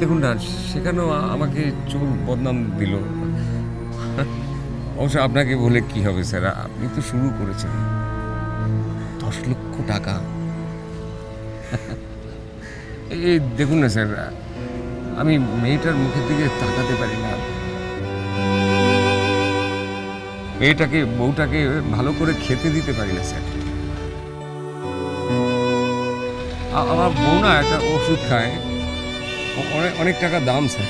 দেখুন না, সেখানেও আমাকে চোর বদনাম দিল। অবশ্য আপনাকে বলে কি হবে স্যার, আপনি তো শুরু করেছেন। 10 লক্ষ টাকা। এই দেখুন না স্যার, আমি মেয়েটার মুখের দিকে তাকাতে পারি না। বউটাকে ভালো করে খেতে দিতে পারি না স্যার। আমার বউ না একটা ওষুধ খায়, অনেক টাকা দাম স্যার,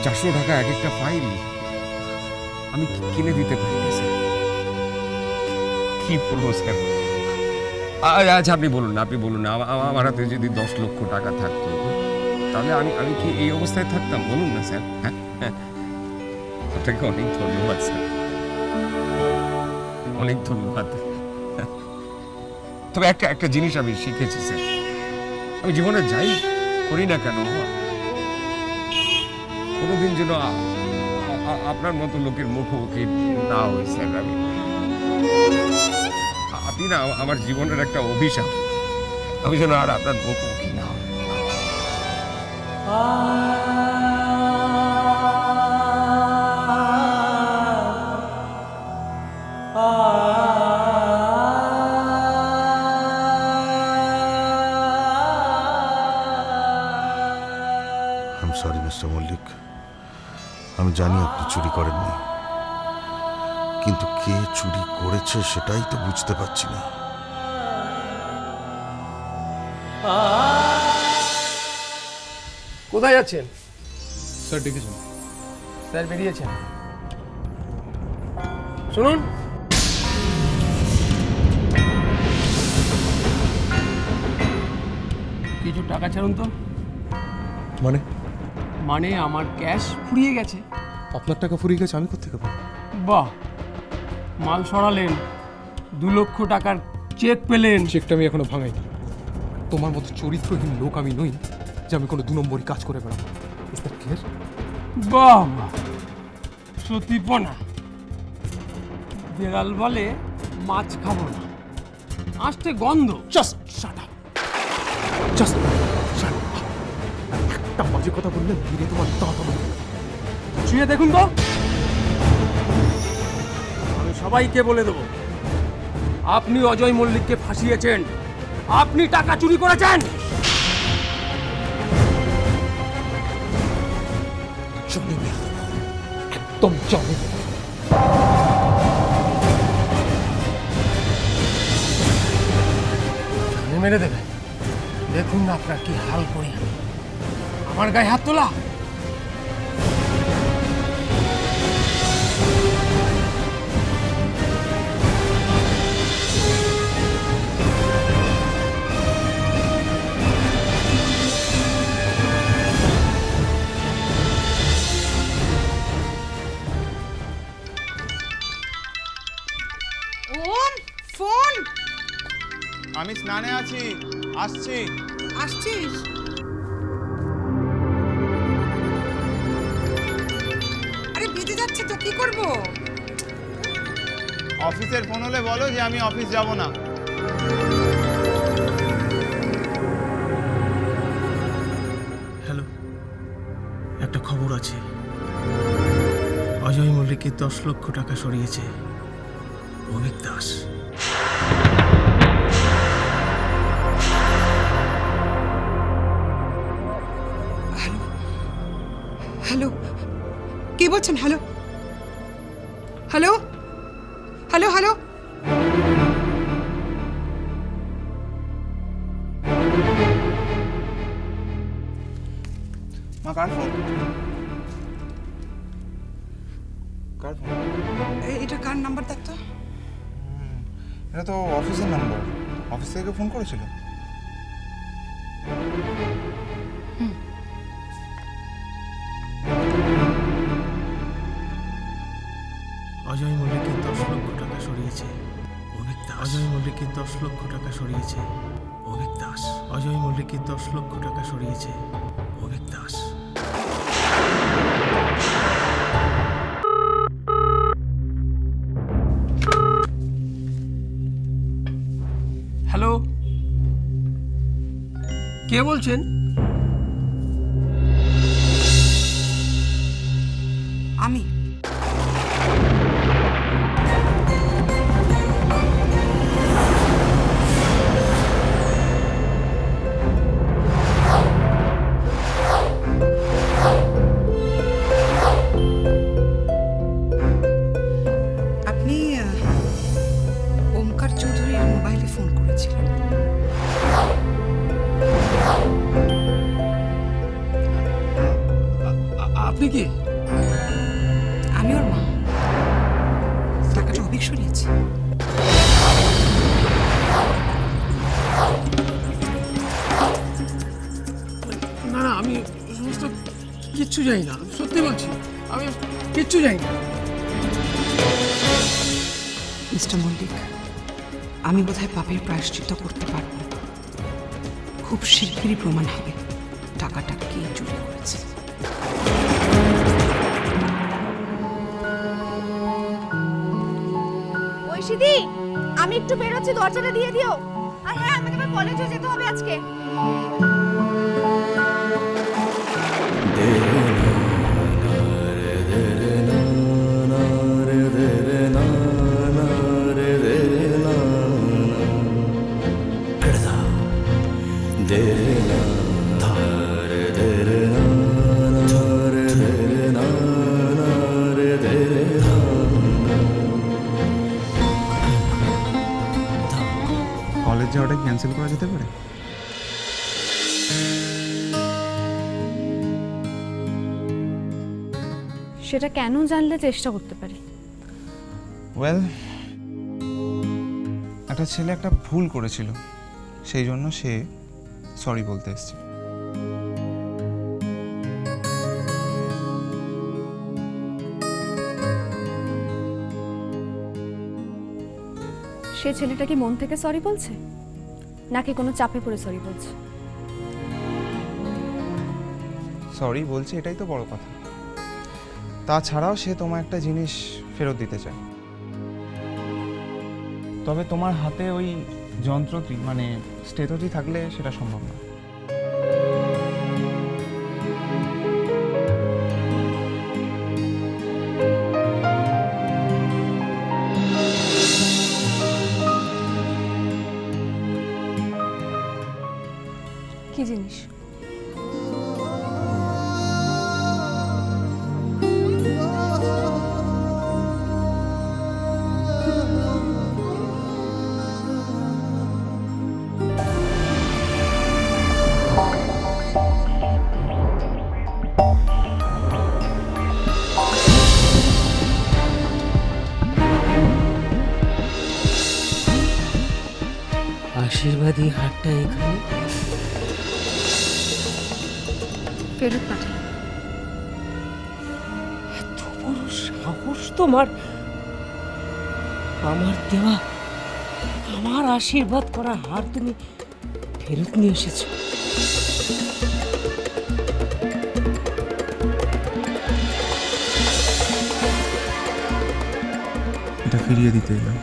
400 টাকা এক একটা ফাইল। আমি কিনে দিতে পারি না স্যার। কি বলবো স্যার? আচ্ছা আপনি বলুন না, আমার হাতে যদি 10 লক্ষ টাকা থাকতো, তাহলে আমি কি এই অবস্থায় থাকতাম? বলুন না স্যার। হ্যাঁ, আপনাকে অনেক ধন্যবাদ স্যার, অনেক ধন্যবাদ। তবে একটা জিনিস আমি শিখেছি স্যার, আমি জীবনে যাই করি না কেন, কোনোদিন যেন আপনার মতো লোকের মুখোমুখি না হই স্যার। আপনি না আমার জীবনের একটা অভিশাপ, আমি যেন আর আপনার মুখোমুখি না হই। সরি মিস্টার মল্লিক, আমি জানি আপনি চুরি করেননি, কিন্তু কে চুরি করেছে সেটাই তো বুঝতে পারছি না। কোথায় যাচ্ছেন? স্যার ডেকেছেন। স্যার বেরিয়েছেন। শুনুন, কিছু টাকা ছাড়ুন তো। মানে আমার ক্যাশ ফুরিয়ে গেছে। আপনার টাকা ফুরিয়ে গেছে, আমি কোত্থেকে পাবো? বাহ, মাল সরালেন, 2 লক্ষ টাকার চেক পেলেন। চেকটা আমি এখনো ভাঙাইনি। তোমার মতো চরিত্রহীন লোক আমি নই যে আমি কোনো 2 নম্বরই কাজ করে বেড়াবো। Is that clear? বাহ বাহ, সতীপনা। বেড়াল বলে মাছ খাবো না, আসতে গন্ধ। Just shut up, just shut up. একটা বাজে কথা বললে মেরে তোমার দাঁত আমার। ছুঁয়ে দেখুন তো, আমি সবাইকে বলে দেবো আপনি অজয় মল্লিককে ফাঁসিয়েছেন, আপনি টাকা চুরি করেছেন। জলে মেরে দেবো, একদম জলে মেরে দেবো। মেরে দেবে, দেখুন না আপনার কি হাল করি। আমার গায়ে হাত তোলা। ওম ফোন। আমি স্নানে আছি, আসছি। আসছিস? আরে বেজে যাচ্ছে তো, কি করব? অফিসের ফোন হলে বলো যে আমি অফিস যাব না। হ্যালো, একটা খবর আছে। অজয় মল্লিকের 10 লক্ষ টাকা সরিয়েছে অভিক দাস। হ্যালো, কি বলছেন? Hello hello hello hello. মা কার ফোন? কার ফোন? এটা কার নাম্বার দেখতো? এটা তো অফিসের নাম্বার, অফিস থেকে ফোন করেছিল। অজয় মল্লিকের 10 লক্ষ টাকা সরিয়েছে অভিক দাস। অজয় মল্লিকের 10 লক্ষ টাকা সরিয়েছে অভিক দাস। অজয় মল্লিকের 10 লক্ষ টাকা সরিয়েছে অভিক দাস। হ্যালো, কে বলছেন? আপনি কি? আমি ওর মা। টাকাটা অভিক সরিয়েছে। না না, আমি সমস্ত কিচ্ছু জানি না, সত্যি বলছি, আমি কিচ্ছু জানি না। মিস্টার মল্লিক, আমি বোধহয় পাপের প্রায়শ্চিত্ত করতে পারবো। খুব শিগগিরই প্রমাণ হবে টাকাটা কে চুরি করেছে। ঐশিদি, আমি একটু বেরোচ্ছি, দরজাটা দিয়ে দিও। আর হ্যাঁ, আমাকে আবার কলেজে যেতে হবে আজকে। কলেজ যাওয়াটা ক্যান্সেল করা যেতে পারে? সেটা কেন জানলে চেষ্টা করতে পারি। ওয়েল, একটা ছেলে একটা ভুল করেছিল, সেই জন্য সে সরি বলতে এসেছে। সে ছেলেটা কি মন থেকে সরি বলছে, নাকি কোনো চাপে পড়ে সরি বলছে? সরি বলছে, এটাই তো বড় কথা। তাছাড়াও সে তোমার একটা জিনিস ফেরত দিতে চায়। তবে তোমার হাতে ওই যন্ত্রটি মানে স্টেথোটি থাকলে সেটা সম্ভব না। কি জিনিস? আশীর্বাদী হাটটা এখানে। ফেরত পাঠাই। এত বড় সাহস তোমার! আমার দেওয়া, আমার আশীর্বাদ করা হার তুমি ফেরত নিয়ে এসেছো। এটা ফিরিয়ে দিতে এলাম।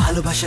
ভালোবাসা